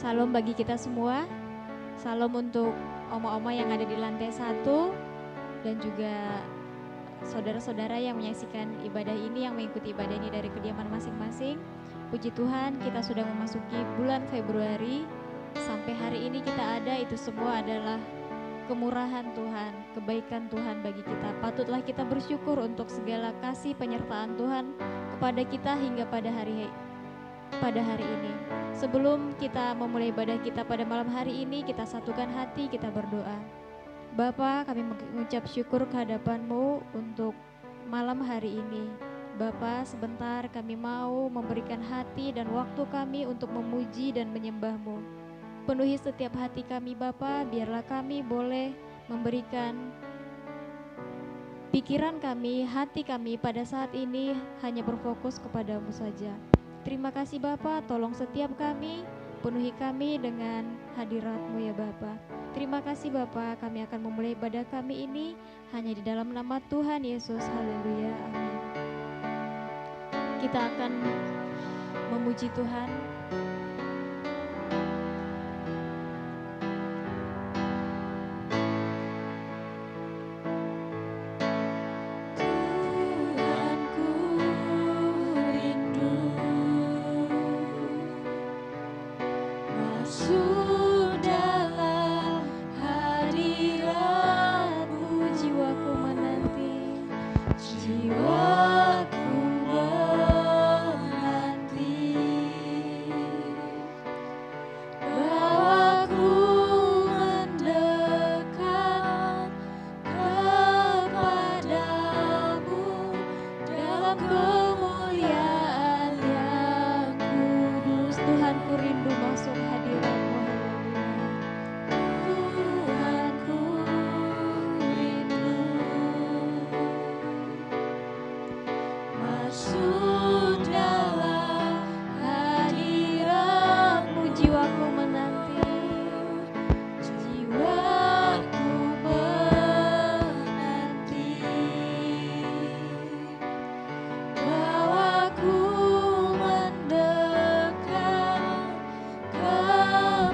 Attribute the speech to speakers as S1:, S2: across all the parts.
S1: Salam bagi kita semua. Salam untuk oma-oma yang ada di lantai 1 dan juga saudara-saudara yang menyaksikan ibadah ini, yang mengikuti ibadah ini dari kediaman masing-masing. Puji Tuhan, kita sudah memasuki bulan Februari. Sampai hari ini kita ada, itu semua adalah kemurahan Tuhan, kebaikan Tuhan bagi kita. Patutlah kita bersyukur untuk segala kasih penyertaan Tuhan kepada kita hingga pada hari ini. Sebelum kita memulai ibadah kita pada malam hari ini, kita satukan hati, kita berdoa. Bapa, kami mengucap syukur kehadapan-Mu untuk malam hari ini. Bapa, sebentar kami mau memberikan hati dan waktu kami untuk memuji dan menyembah-Mu. Penuhi setiap hati kami Bapa, biarlah kami boleh memberikan pikiran kami, hati kami pada saat ini hanya berfokus kepada-Mu saja. Terima kasih Bapa, tolong setiap kami, penuhi kami dengan hadirat-Mu ya Bapa. Terima kasih Bapa, kami akan memulai ibadah kami ini hanya di dalam nama Tuhan Yesus. Haleluya, amin. Kita akan memuji Tuhan.
S2: Kau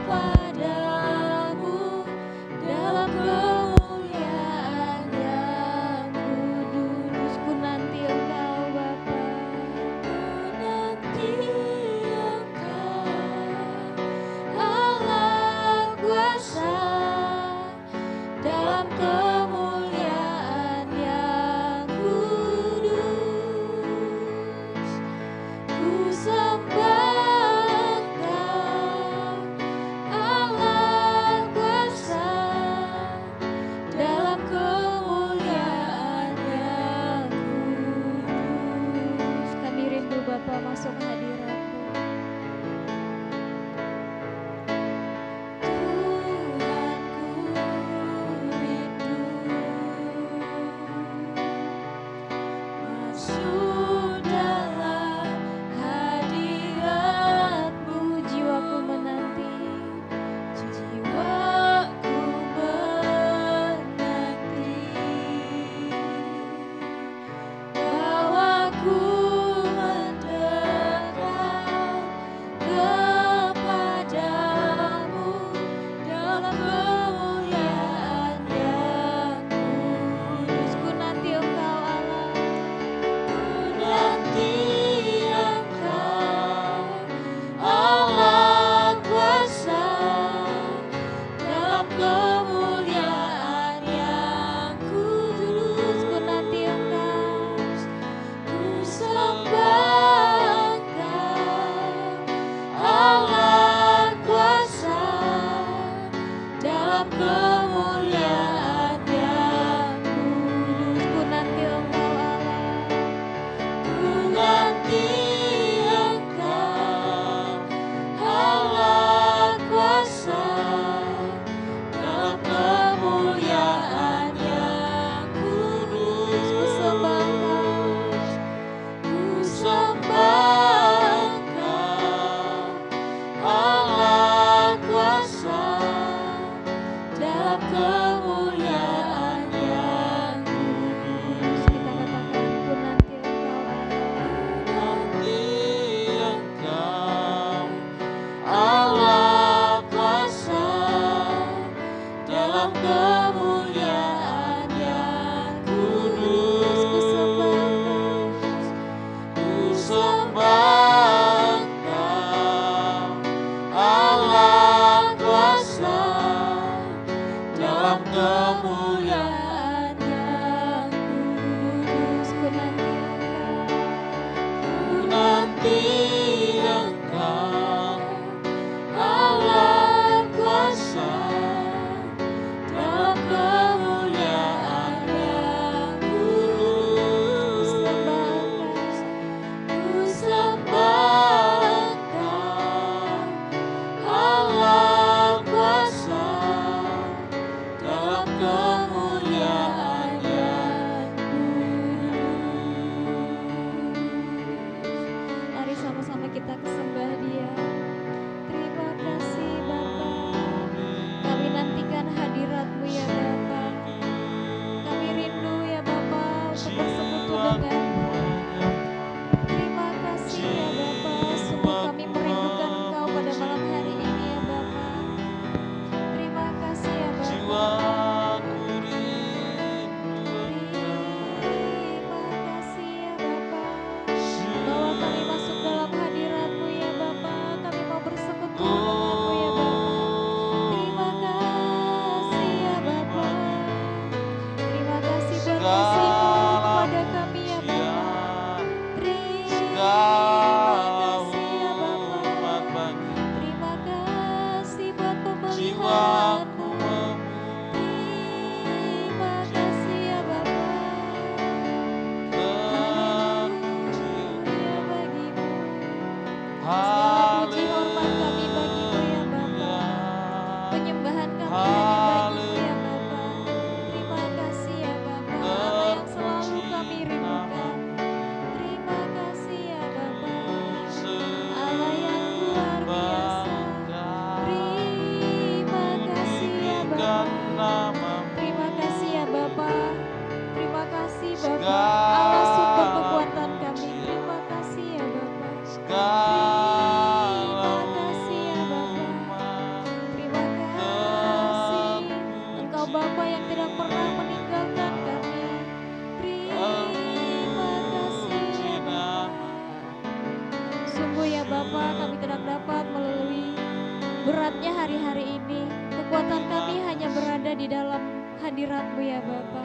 S1: beratnya hari-hari ini. Kekuatan kami hanya berada di dalam hadirat-Mu ya Bapa.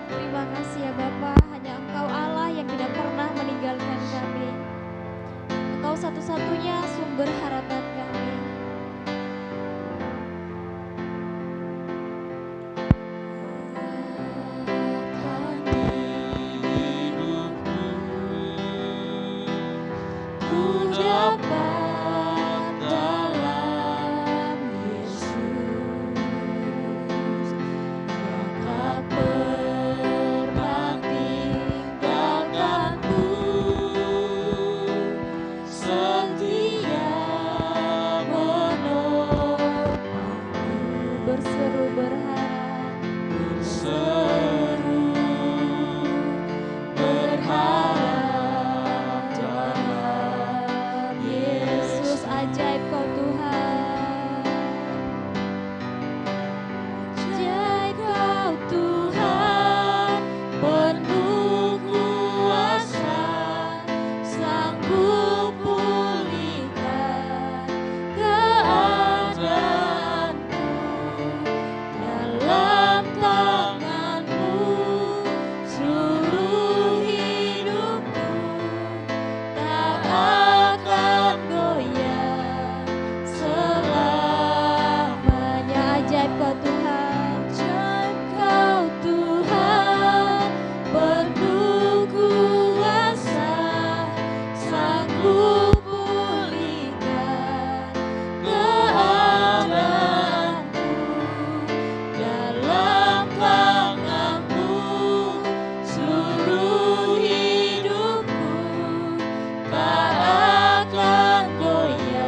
S1: Terima kasih ya Bapa, hanya Engkau Allah yang tidak pernah meninggalkan kami. Engkau satu-satunya sumber harapan kami. Berseru berharap, berharap dalam Yesus. Ajaib Kau Tuhan, ajaib Kau Tuhan, penuh kuasa, sanggup pulihkan keadaan dalam tangan-Mu, seluruh hidupku tak akan goyah selamanya. Ajaib Kau Tuhan, penuh kuasa, sanggup pulihkan keadaanku dalam tangan-Mu, seluruh hidupku tak akan goyah selamanya.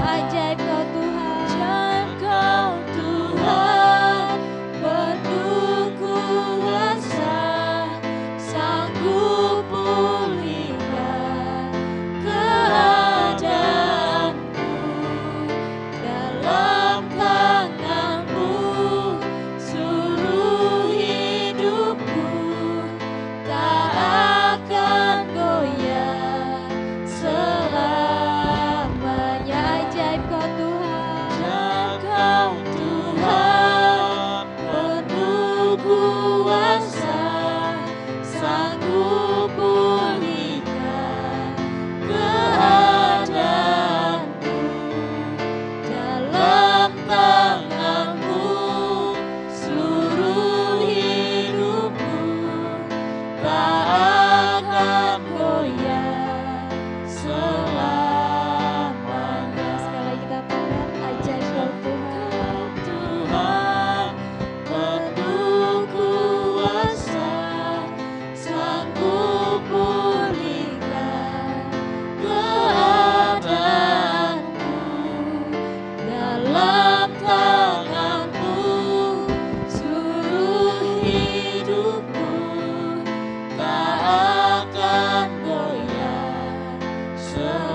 S1: Ajaib Kau Tuhan, penuh kuasa, sanggup pulihkan keadaanku dalam tangan-Mu, seluruh hidupku tak akan goyah selamanya. Sekali lagi kita katakan, ajaib Kau Tuhan, penuh kuasa, sanggup pulihkan keadaanku dalam tangan-Mu, seluruh hidupku tak akan goyah selamanya.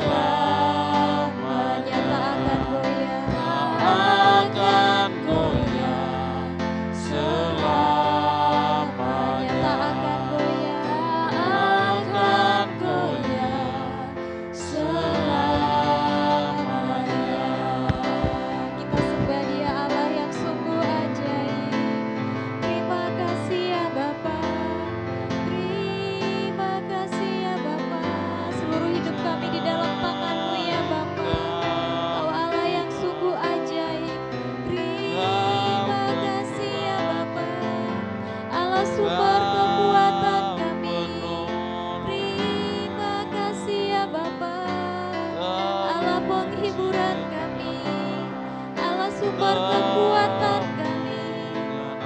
S1: Tak akan goyah selamanya. sumber kekuatan kami. Terima kasih ya Bapa, Allah penghiburan kami, Allah sumber kekuatan kami.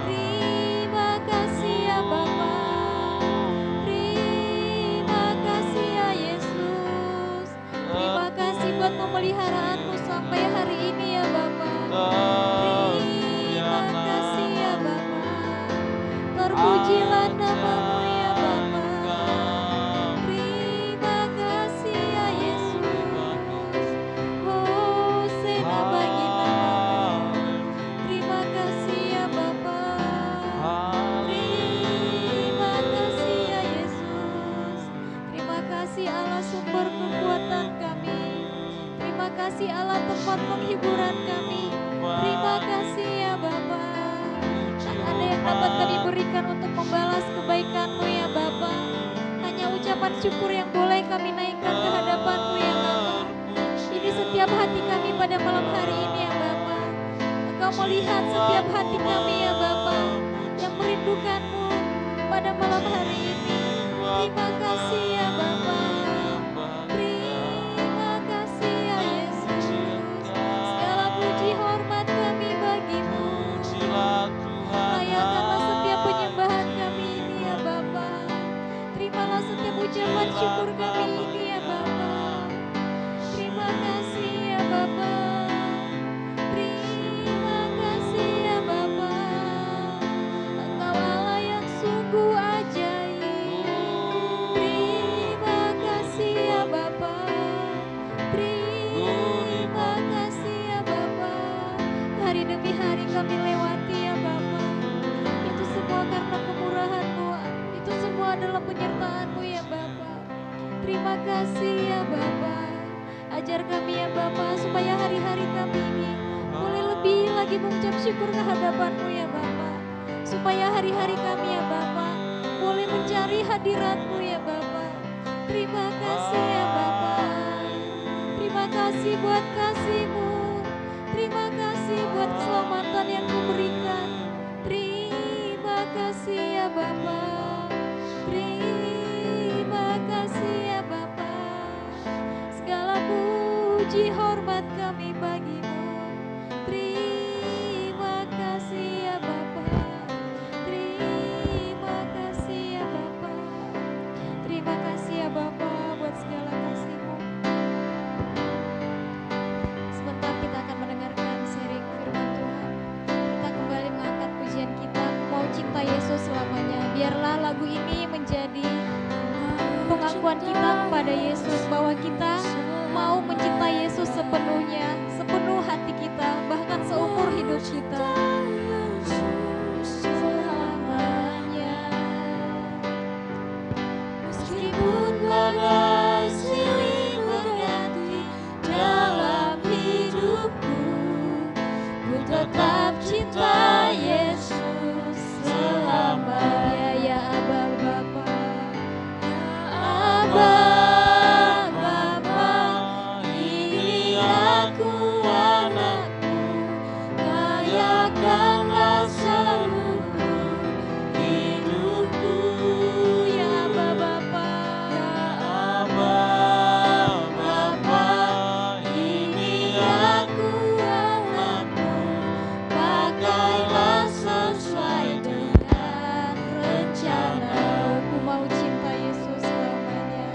S1: Terima kasih ya Bapa, terima kasih ya Yesus. Terima kasih buat pemeliharaanmu sampai hari ini ya Bapa. Terima kasih ya Bapa, terpujilah namamu ya Bapa. Terima kasih ya Yesus. Hosana bagi namamu. Terima kasih ya Bapa. Terima kasih ya Yesus. Terima kasih Allah sumber kekuatan kami. Terima kasih Allah tempat penghiburan kami. Terima kasih ya Bapa. Tak ada yang dapat kami berikan untuk membalas kebaikan-Mu ya Bapa. Hanya ucapan syukur yang boleh kami naikkan ke hadapan-Mu ya Bapa. Ini setiap hati kami pada malam hari ini ya Bapa. Engkau melihat setiap hati kami ya Bapa yang merindukan-Mu pada malam hari ini. Terima kasih ya Bapa. Terima kasih ya Yesus. Segala puji hormat kami bagi-Mu. Layakkanlah setiap penyembahan kami ini ya Bapa. Terimalah setiap ucapan syukur kami ini ya Bapa. Terima kasih ya Bapa. Terima kasih ya Bapa. Engkau Allah yang sungguh ajaib. Terima kasih ya Bapa. Terima kasih ya Bapa. Hari demi hari kami lewati ya Bapa. Itu semua karena kemurahan-Mu. Itu semua adalah penyertaan-Mu ya Bapa. Terima kasih ya Bapa. Ajar kami ya Bapa supaya hari-hari kami ini boleh lebih lagi mengucap syukur ke hadapan-Mu ya Bapa. Supaya hari-hari kami ya Bapa boleh mencari hadirat-Mu ya Bapa. Terima kasih ya Bapa. Terima kasih buat kasih-Mu. Terima kasih buat keselamatan yang Mu berikan. Terima kasih ya Bapa. Terima kasih ya Bapa. Segala puji hormat kami bagi-Mu. Terima kasih ya Bapa. Terima kasih ya Bapa. Terima kasih ya Bapa buat segala kasih-Mu. Sebentar kita akan mendengarkan sharing firman Tuhan. Kita kembali mengangkat pujian kita, Aku Mau Cinta Yesus Selamanya. Biarlah lagu ini menjadi pengakuan kita kepada Yesus bahwa kita mau mencintai Yesus sepenuhnya, sepenuh hati kita, bahkan seumur hidup kita. Selamanya. Meskipun badai silih berganti dalam hidupku, ku tetap cinta Yesus selamanya. Ya Aba Bapa, Aba Bapa, ini aku anakmu, layakkanlah seluruh hidupku. Ya Aba Bapa, Aba Bapa, ini aku anakmu, pakailah sesuai dengan rencana. Aku mau cinta Yesus selamanya.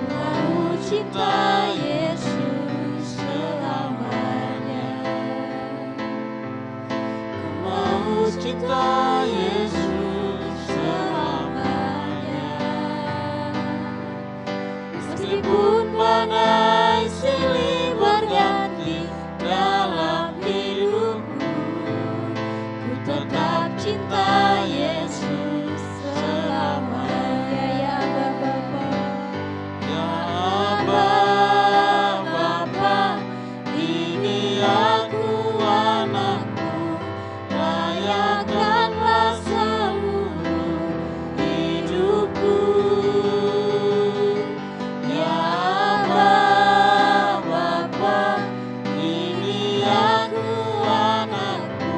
S1: Aku mau cinta Yesus selamanya. Aku mau cinta Yesus selamanya. Meskipun badai silih berganti dalam hidupku, ku tetap cinta Yesus selamanya. Ya Aba Bapa, ya Aba Bapa, ini aku anakmu, layakkanlah seluruh hidupku. Ya Aba Bapa, ini aku anakmu,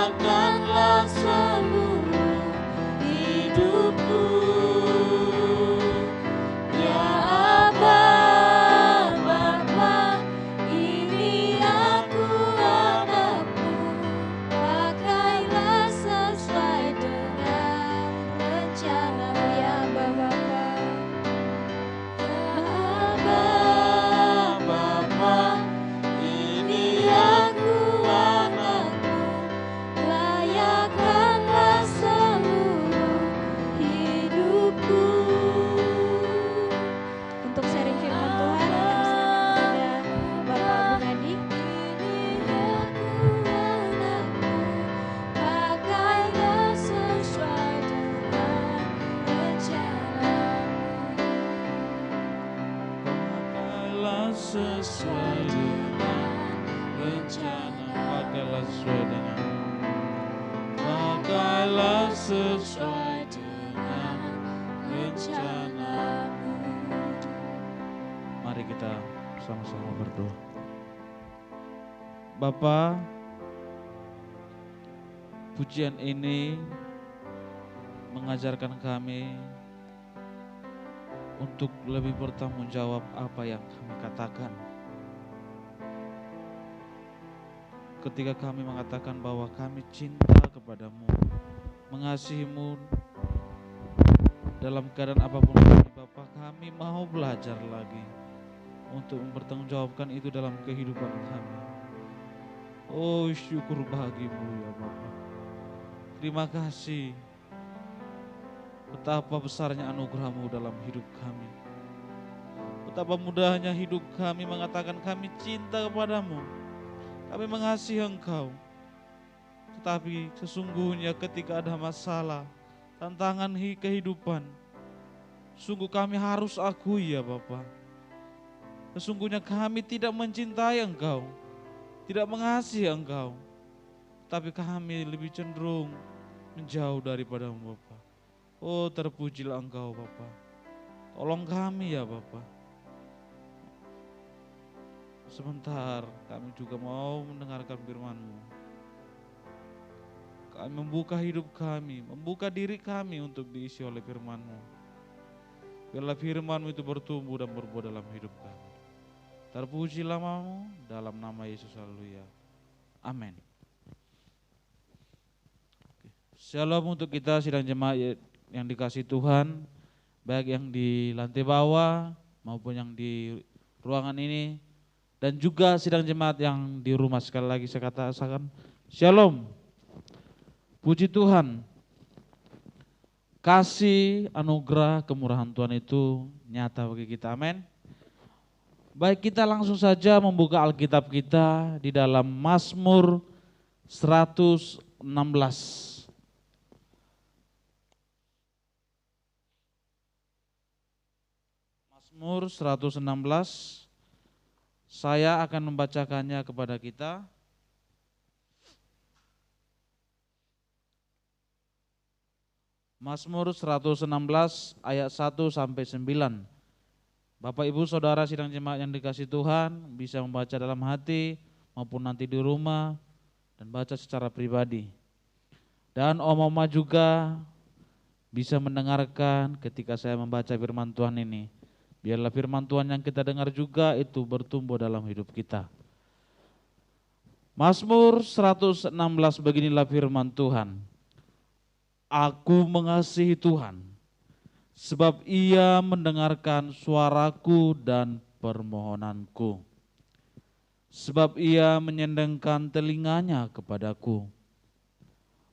S2: Layakanlah seluruh hidupku, ya Aba Bapa, ini aku anakmu, pakailah sesuai dengan rencana. Ya Aba Bapa, ini aku anakmu, layakanlah seluruh hidupku.
S1: Untuk sharing firman Tuhan, kami serahkan kepada Bapak Gunadi.
S2: Ini aku anakmu, pakailah sesuai dengan rencanamu.
S3: Pakailah sesuai dengan rencana. Pakailah sesuai dengan. Pakailah sesuai dengan rencanamu. Mari kita sama-sama berdoa. Bapa, pujian ini mengajarkan kami untuk lebih bertanggung jawab apa yang kami katakan. Ketika kami mengatakan bahwa kami cinta kepadamu, mengasihimu dalam keadaan apapun kami, Bapa, kami mau belajar lagi untuk mempertanggungjawabkan itu dalam kehidupan kami. Oh, syukur bagimu ya Bapa. Terima kasih. Betapa besarnya anugerah-Mu dalam hidup kami. Betapa mudahnya hidup kami mengatakan kami cinta kepadamu. Kami mengasihi Engkau. Tetapi sesungguhnya ketika ada masalah, tantangan kehidupan, sungguh kami harus akui ya Bapa. Sesungguhnya kami tidak mencintai Engkau, tidak mengasihi Engkau. Tapi kami lebih cenderung menjauh daripadamu Bapa. Oh, terpujilah Engkau Bapa. Tolong kami ya Bapa. Sebentar kami juga mau mendengarkan firman-Mu. Kami membuka hidup kami, membuka diri kami untuk diisi oleh firman-Mu. Biarlah firman-Mu itu bertumbuh dan berbuah dalam hidup kami. Terpujilah namamu dalam nama Yesus, haleluya. Amin. Shalom untuk kita sidang jemaat yang dikasih Tuhan, baik yang di lantai bawah maupun yang di ruangan ini, dan juga sidang jemaat yang di rumah. Sekali lagi saya katakan shalom. Puji Tuhan, kasih, anugerah, kemurahan Tuhan itu nyata bagi kita, amin. Baik, kita langsung saja membuka Alkitab kita di dalam Mazmur 116. Mazmur 116, saya akan membacakannya kepada kita. Mazmur 116 ayat 1 sampai 9. Bapak Ibu Saudara sidang jemaat yang dikasih Tuhan bisa membaca dalam hati maupun nanti di rumah dan baca secara pribadi. Dan Om-Oma juga bisa mendengarkan ketika saya membaca firman Tuhan ini. Biarlah firman Tuhan yang kita dengar juga itu bertumbuh dalam hidup kita. Mazmur 116, beginilah firman Tuhan. Aku mengasihi Tuhan, sebab Ia mendengarkan suaraku dan permohonanku. Sebab Ia menyendengkan telinganya kepadaku.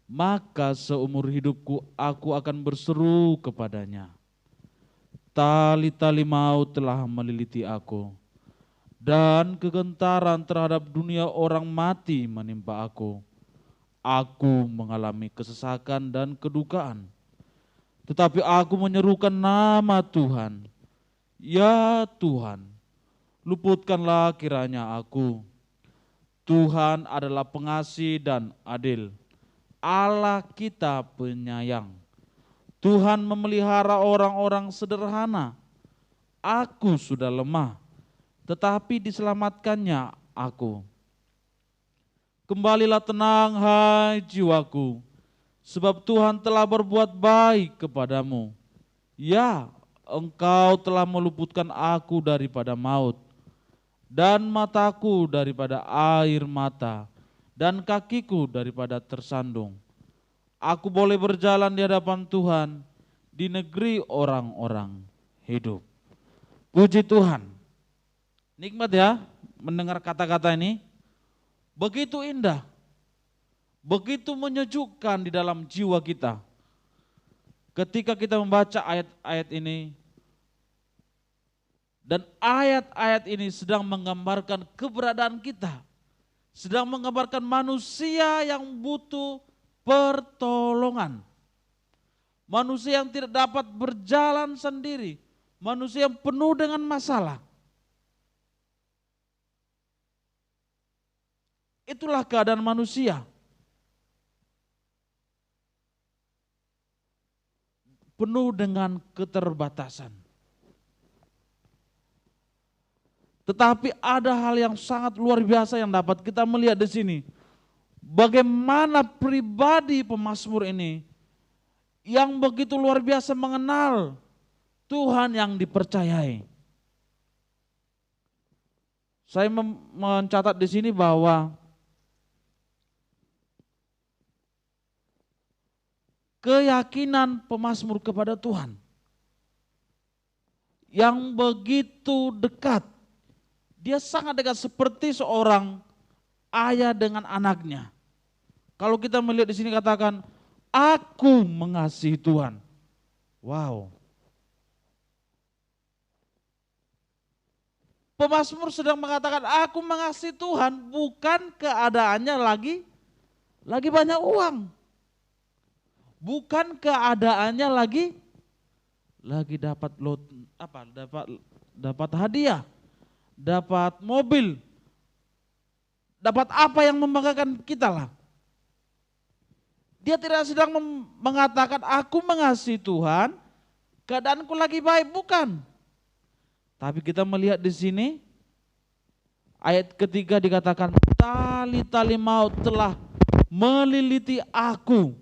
S3: Maka seumur hidupku aku akan berseru kepadanya. Tali-tali maut telah meliliti aku, dan kegentaran terhadap dunia orang mati menimpa aku. Aku mengalami kesesakan dan kedukaan, tetapi aku menyerukan nama Tuhan. Ya Tuhan, luputkanlah kiranya aku. Tuhan adalah pengasih dan adil, Allah kita penyayang. Tuhan memelihara orang-orang sederhana. Aku sudah lemah, tetapi diselamatkannya aku. Kembalilah tenang hai jiwaku, sebab Tuhan telah berbuat baik kepadamu. Ya, Engkau telah meluputkan aku daripada maut, dan mataku daripada air mata, dan kakiku daripada tersandung. Aku boleh berjalan di hadapan Tuhan di negeri orang-orang hidup. Puji Tuhan. Nikmat ya mendengar kata-kata ini. Begitu indah, begitu menyejukkan di dalam jiwa kita. Ketika kita membaca ayat-ayat ini, dan ayat-ayat ini sedang menggambarkan keberadaan kita, sedang menggambarkan manusia yang butuh pertolongan, manusia yang tidak dapat berjalan sendiri, manusia yang penuh dengan masalah. Itulah keadaan manusia. Penuh dengan keterbatasan. Tetapi ada hal yang sangat luar biasa yang dapat kita melihat di sini. Bagaimana pribadi pemazmur ini yang begitu luar biasa mengenal Tuhan yang dipercayai. Saya mencatat di sini bahwa keyakinan pemazmur kepada Tuhan yang begitu dekat. Dia sangat dekat seperti seorang ayah dengan anaknya. Kalau kita melihat di sini katakan, aku mengasihi Tuhan. Wow. Pemazmur sedang mengatakan, aku mengasihi Tuhan, bukan keadaannya lagi banyak uang. Bukan keadaannya lagi dapat dapat hadiah, dapat mobil, dapat apa yang membanggakan kita lah. Dia tidak sedang mengatakan aku mengasihi Tuhan, keadaanku lagi baik, bukan. Tapi kita melihat di sini ayat ketiga dikatakan tali-tali maut telah meliliti aku.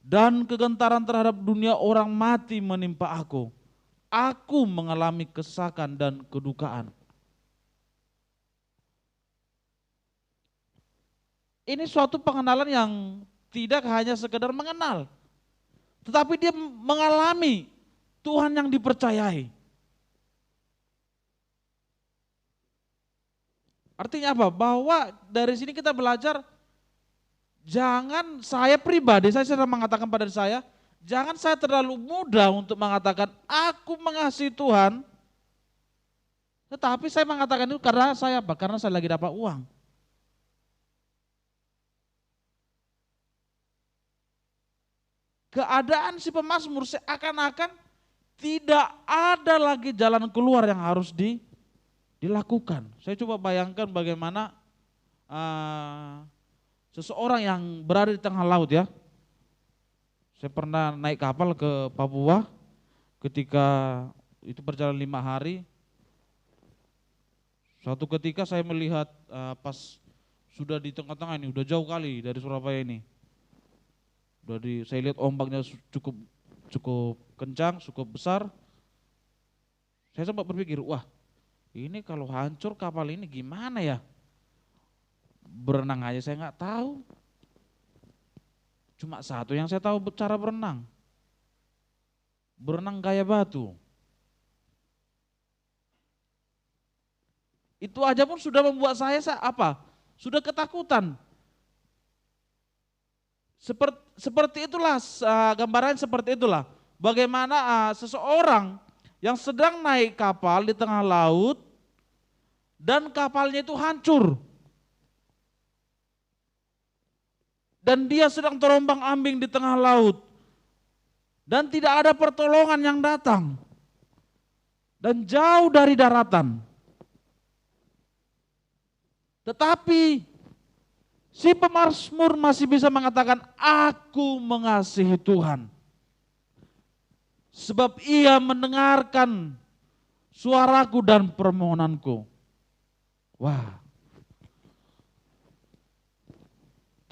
S3: Dan kegentaran terhadap dunia orang mati menimpa aku. Aku mengalami kesakan dan kedukaan. Ini suatu pengenalan yang tidak hanya sekedar mengenal. Tetapi dia mengalami Tuhan yang dipercayai. Artinya apa? Bahwa dari sini kita belajar, jangan saya pribadi, saya sudah mengatakan pada saya, jangan saya terlalu mudah untuk mengatakan aku mengasihi Tuhan. Tetapi saya mengatakan itu karena saya apa? Karena saya lagi dapat uang. Keadaan si pemazmur seakan-akan tidak ada lagi jalan keluar yang harus dilakukan. Saya coba bayangkan bagaimana seseorang yang berada di tengah laut ya. Saya pernah naik kapal ke Papua ketika itu berjalan 5 hari. Suatu ketika saya melihat pas sudah di tengah-tengah ini, udah jauh kali dari Surabaya ini. Saya lihat ombaknya cukup kencang, cukup besar. Saya sempat berpikir, wah ini kalau hancur kapal ini gimana ya? Berenang aja saya nggak tahu. Cuma satu yang saya tahu cara berenang. Berenang gaya batu. Itu aja pun sudah membuat saya apa? Sudah ketakutan. Seperti itulah gambaran seperti itulah. Bagaimana seseorang yang sedang naik kapal di tengah laut dan kapalnya itu hancur. Dan dia sedang terombang-ambing di tengah laut. Dan tidak ada pertolongan yang datang. Dan jauh dari daratan. Tetapi si pemazmur masih bisa mengatakan, aku mengasihi Tuhan. Sebab ia mendengarkan suaraku dan permohonanku. Wah.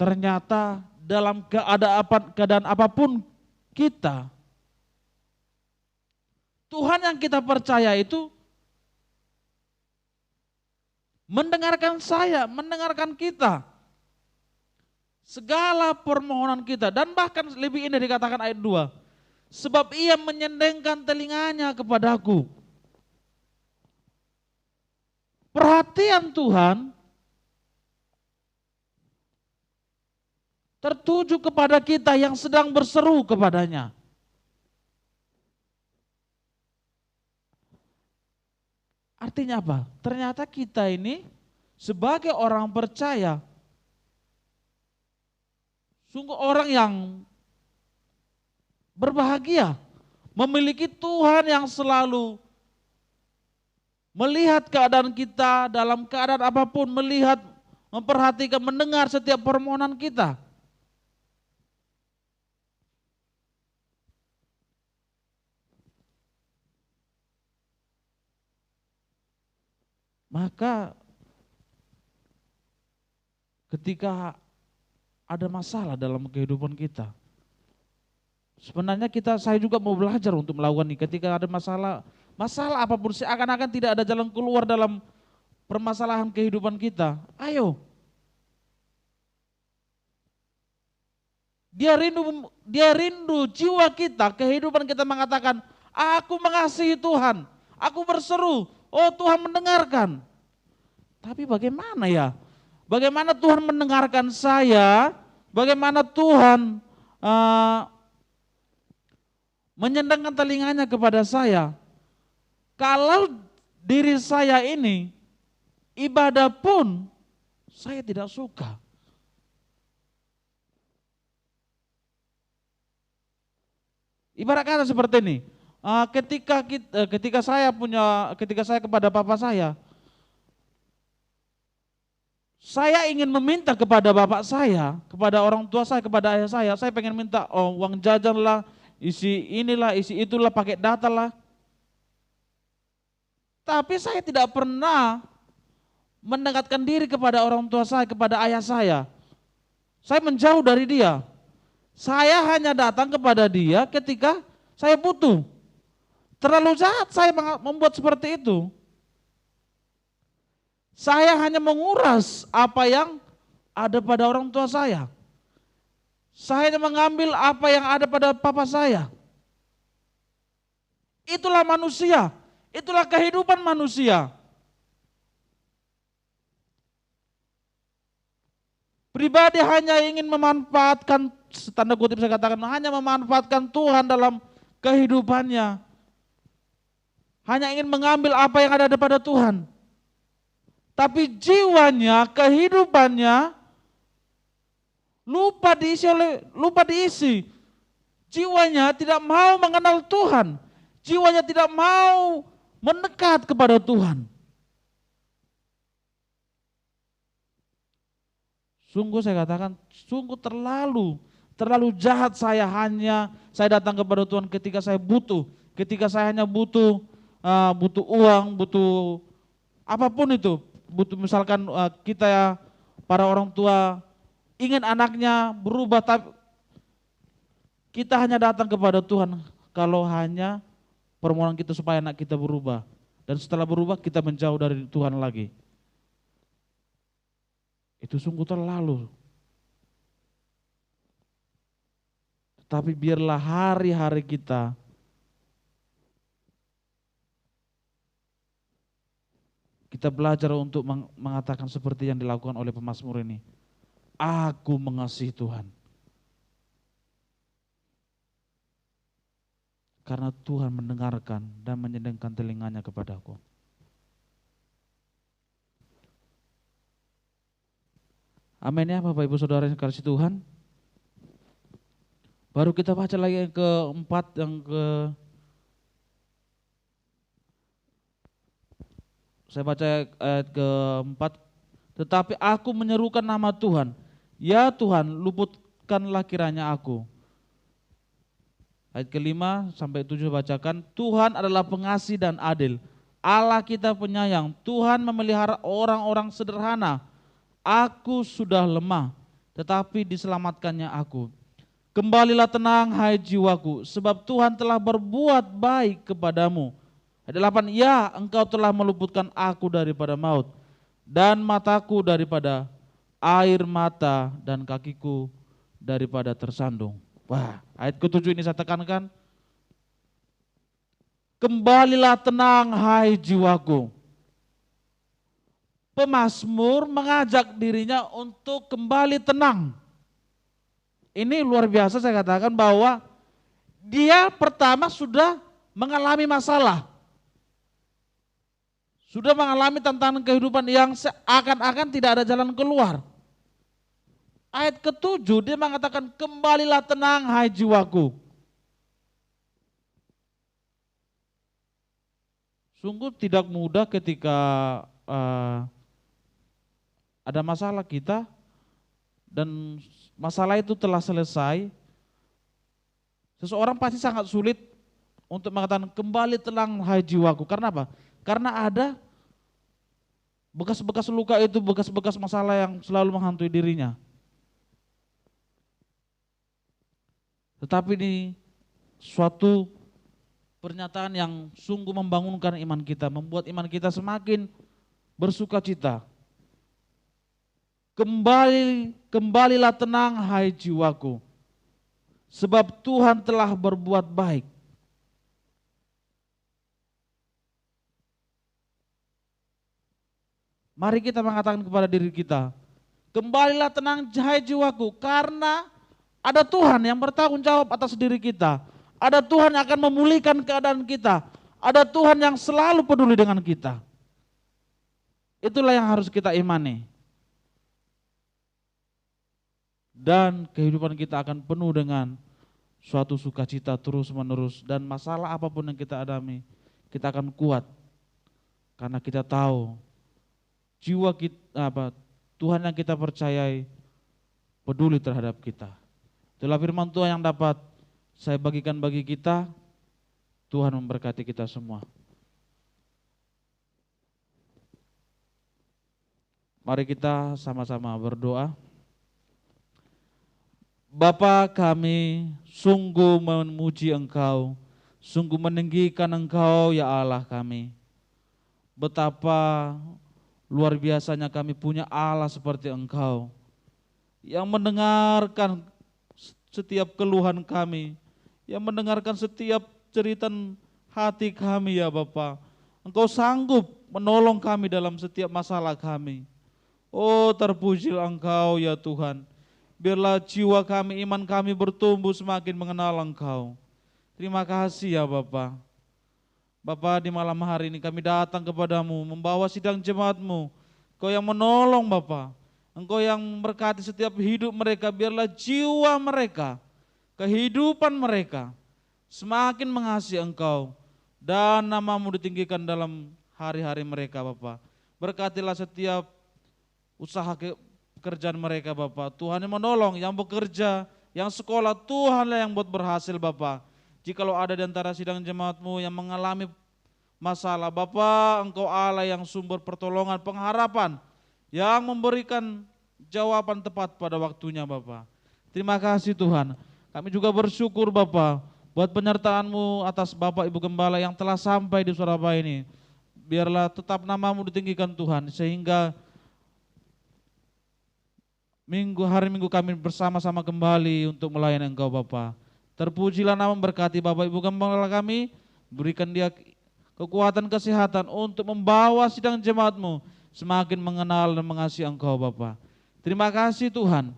S3: ternyata dalam keadaan apapun kita, Tuhan yang kita percaya itu mendengarkan saya, mendengarkan kita. Segala permohonan kita, dan bahkan lebih indah dikatakan ayat 2. Sebab ia menyendengkan telinganya kepadaku. Perhatian Tuhan tertuju kepada kita yang sedang berseru kepadanya. Artinya apa? Ternyata kita ini sebagai orang percaya, sungguh orang yang berbahagia, memiliki Tuhan yang selalu melihat keadaan kita dalam keadaan apapun, melihat, memperhatikan, mendengar setiap permohonan kita. Maka ketika ada masalah dalam kehidupan kita, sebenarnya saya juga mau belajar untuk melakukan ini. Ketika ada masalah apapun, seakan-akan tidak ada jalan keluar dalam permasalahan kehidupan kita. Ayo, dia rindu jiwa kita, kehidupan kita mengatakan, aku mengasihi Tuhan, aku berseru, oh Tuhan mendengarkan. Tapi bagaimana ya? Bagaimana Tuhan mendengarkan saya? Bagaimana Tuhan menyendangkan telinganya kepada saya? Kalau diri saya ini ibadah pun saya tidak suka. Ibarat kata seperti ini, ketika saya kepada papa saya ingin meminta kepada bapak saya, kepada orang tua saya, kepada ayah saya pengen minta uang jajan lah, isi inilah, isi itulah, pakai data lah. Tapi saya tidak pernah mendekatkan diri kepada orang tua saya, kepada ayah saya. Saya menjauh dari dia. Saya hanya datang kepada dia ketika saya butuh. Terlalu jahat saya membuat seperti itu. Saya hanya menguras apa yang ada pada orang tua saya. Saya hanya mengambil apa yang ada pada papa saya. Itulah manusia, itulah kehidupan manusia. Pribadi hanya ingin memanfaatkan, tanda kutip saya katakan, hanya memanfaatkan Tuhan dalam kehidupannya. Hanya ingin mengambil apa yang ada pada Tuhan. Tapi jiwanya, kehidupannya lupa diisi. Jiwanya tidak mau mengenal Tuhan. Jiwanya tidak mau mendekat kepada Tuhan. Sungguh saya katakan, sungguh terlalu jahat saya datang kepada Tuhan ketika saya butuh. Ketika saya hanya butuh uang, butuh apapun itu. Butuh misalkan kita ya, para orang tua ingin anaknya berubah, tapi kita hanya datang kepada Tuhan kalau hanya permohonan kita supaya anak kita berubah. Dan setelah berubah kita menjauh dari Tuhan lagi. Itu sungguh terlalu. Tapi biarlah hari-hari kita belajar untuk mengatakan seperti yang dilakukan oleh pemazmur ini. Aku mengasihi Tuhan. Karena Tuhan mendengarkan dan menyendangkan telinganya kepadaku. Amin ya Bapak Ibu Saudara yang kasih Tuhan. Baru kita baca lagi yang keempat, saya baca ayat keempat. Tetapi aku menyerukan nama Tuhan. Ya Tuhan, luputkanlah kiranya aku. Ayat kelima sampai 7 bacakan. Tuhan adalah pengasih dan adil. Allah kita penyayang. Tuhan memelihara orang-orang sederhana. Aku sudah lemah, tetapi diselamatkannya aku. Kembalilah tenang hai jiwaku, sebab Tuhan telah berbuat baik kepadamu. Ayat 8, ya engkau telah meluputkan aku daripada maut, dan mataku daripada air mata, dan kakiku daripada tersandung. Wah, ayat ke-7 ini saya tekankan. Kembalilah tenang hai jiwaku. Pemazmur mengajak dirinya untuk kembali tenang. Ini luar biasa, saya katakan bahwa dia pertama sudah mengalami masalah. Sudah mengalami tantangan kehidupan yang seakan-akan tidak ada jalan keluar. Ayat ke-7 dia mengatakan, kembalilah tenang hai jiwaku. Sungguh tidak mudah ketika ada masalah kita dan masalah itu telah selesai. Seseorang pasti sangat sulit untuk mengatakan kembali tenang hai jiwaku. Karena apa? Karena ada bekas-bekas luka itu, bekas-bekas masalah yang selalu menghantui dirinya. Tetapi ini suatu pernyataan yang sungguh membangunkan iman kita, membuat iman kita semakin bersuka cita. Kembalilah tenang hai jiwaku, sebab Tuhan telah berbuat baik. Mari kita mengatakan kepada diri kita, kembalilah tenang hai jiwaku, karena ada Tuhan yang bertanggung jawab atas diri kita. Ada Tuhan yang akan memulihkan keadaan kita. Ada Tuhan yang selalu peduli dengan kita. Itulah yang harus kita imani. Dan kehidupan kita akan penuh dengan suatu sukacita terus menerus. Dan masalah apapun yang kita alami, kita akan kuat. Karena kita tahu jiwa kita, Tuhan yang kita percayai peduli terhadap kita. Itulah firman Tuhan yang dapat saya bagikan bagi kita. Tuhan memberkati kita semua. Mari kita sama-sama berdoa. Bapa, kami sungguh memuji Engkau, sungguh meninggikan Engkau ya Allah kami. Betapa luar biasanya kami punya Allah seperti Engkau, yang mendengarkan setiap keluhan kami, yang mendengarkan setiap cerita hati kami ya Bapa. Engkau sanggup menolong kami dalam setiap masalah kami. Oh, terpujilah Engkau ya Tuhan. Biarlah jiwa kami, iman kami bertumbuh semakin mengenal Engkau. Terima kasih ya Bapa. Bapa, di malam hari ini kami datang kepadamu membawa sidang jemaat-Mu. Engkau yang menolong Bapa. Engkau yang memberkati setiap hidup mereka. Biarlah jiwa mereka, kehidupan mereka semakin mengasihi Engkau. Dan nama-Mu ditinggikan dalam hari-hari mereka Bapa. Berkatilah setiap usaha pekerjaan mereka Bapa. Tuhan yang menolong, yang bekerja, yang sekolah, Tuhanlah yang buat berhasil Bapa. Jikalau ada di antara sidang jemaat-Mu yang mengalami masalah, Bapa, Engkau Allah yang sumber pertolongan, pengharapan, yang memberikan jawaban tepat pada waktunya Bapa. Terima kasih Tuhan. Kami juga bersyukur Bapa buat penyertaan-Mu atas Bapak Ibu Gembala yang telah sampai di Surabaya ini. Biarlah tetap nama-Mu ditinggikan Tuhan, sehingga hari Minggu kami bersama-sama kembali untuk melayani Engkau Bapa. Terpujilah nama, berkati Bapak Ibu Gembala kami, berikan dia kekuatan kesehatan untuk membawa sidang jemaat-Mu semakin mengenal dan mengasihi Engkau Bapa. Terima kasih Tuhan.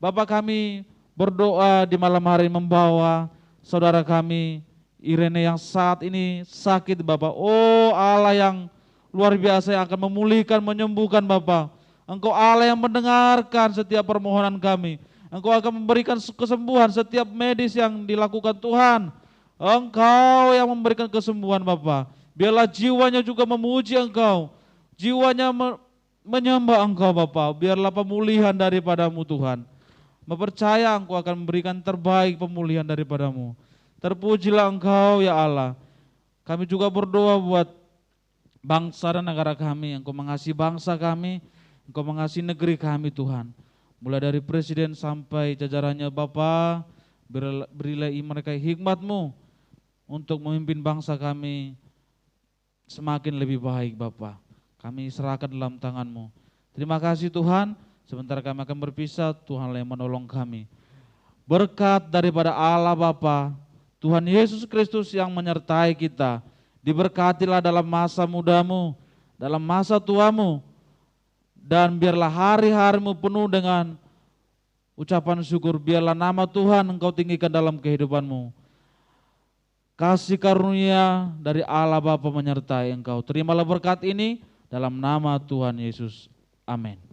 S3: Bapa, kami berdoa di malam hari membawa saudara kami Irene yang saat ini sakit Bapa. Oh Allah yang luar biasa yang akan memulihkan, menyembuhkan Bapa. Engkau Allah yang mendengarkan setiap permohonan kami. Engkau akan memberikan kesembuhan setiap medis yang dilakukan Tuhan. Engkau yang memberikan kesembuhan Bapa. Biarlah jiwanya juga memuji Engkau. Jiwanya menyembah Engkau Bapa. Biarlah pemulihan daripada-Mu Tuhan. Mempercaya Engkau akan memberikan terbaik pemulihan daripada-Mu. Terpujilah Engkau ya Allah. Kami juga berdoa buat bangsa dan negara kami. Engkau mengasihi bangsa kami. Engkau mengasihi negeri kami Tuhan. mulai dari presiden sampai jajarannya Bapa, berilah mereka hikmat-Mu untuk memimpin bangsa kami semakin lebih baik Bapa. Kami serahkan dalam tangan-Mu. Terima kasih Tuhan, sebentar kami akan berpisah, Tuhanlah yang menolong kami. Berkat daripada Allah Bapa, Tuhan Yesus Kristus yang menyertai kita, diberkatilah dalam masa mudamu, dalam masa tuamu, dan biarlah hari-harimu penuh dengan ucapan syukur, biarlah nama Tuhan Engkau tinggikan dalam kehidupanmu. Kasih karunia dari Allah Bapa menyertai engkau. Terimalah berkat ini dalam nama Tuhan Yesus. Amin.